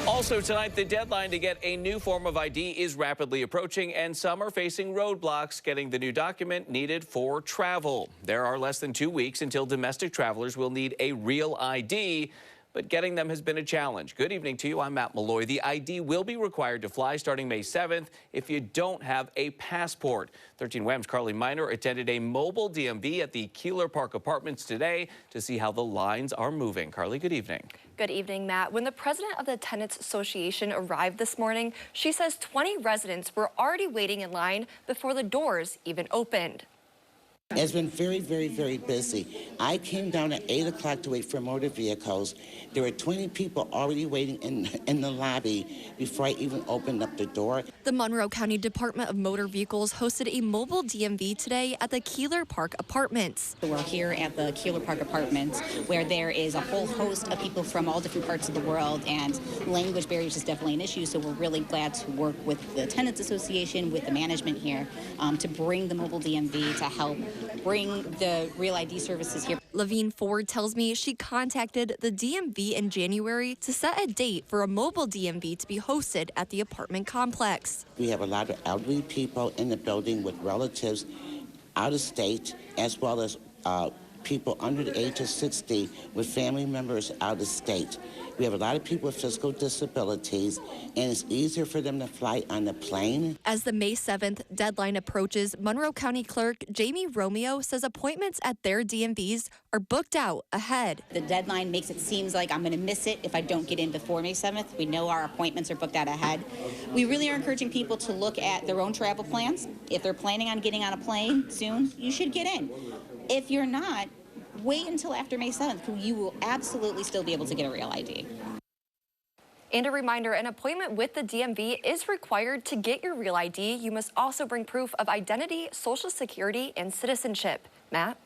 Also tonight, the deadline to get a new form of ID is rapidly approaching, and some are facing roadblocks getting the new document needed for travel. There are less than 2 weeks until domestic travelers will need a real ID, but getting them has been a challenge. Good evening to you. I'm Matt Malloy. The ID will be required to fly starting May 7th if you don't have a passport. 13 WHAM's Carly Miner attended a mobile DMV at the Keeler Park Apartments today to see how the lines are moving. Carly, good evening. Good evening, Matt. When the president of the Tenants Association arrived this morning, she says 20 residents were already waiting in line before the doors even opened. It's been very, very, very busy. I came down at 8 o'clock to wait for motor vehicles. There were 20 people already waiting in the lobby before I even opened up the door. The Monroe County Department of Motor Vehicles hosted a mobile DMV today at the Keeler Park Apartments. We're here at the Keeler Park Apartments, where there is a whole host of people from all different parts of the world, and language barriers is definitely an issue, so we're really glad to work with the Tenants Association, with the management here, to bring the mobile DMV to help bring the Real ID services here. Levine Ford tells me she contacted the DMV in January to set a date for a mobile DMV to be hosted at the apartment complex. We have a lot of elderly people in the building with relatives out of state, as well as people under the age of 60 with family members out of state. We have a lot of people with physical disabilities, and it's easier for them to fly on the plane. As the May 7th deadline approaches, Monroe County Clerk Jamie Romeo says appointments at their DMVs are booked out ahead. The deadline makes it seem like I'm going to miss it if I don't get in before May 7th. We know our appointments are booked out ahead. We really are encouraging people to look at their own travel plans. If they're planning on getting on a plane soon, you should get in. If you're not, wait until after May 7th, because you will absolutely still be able to get a real ID. And a reminder, an appointment with the DMV is required to get your real ID. You must also bring proof of identity, social security, and citizenship. Matt?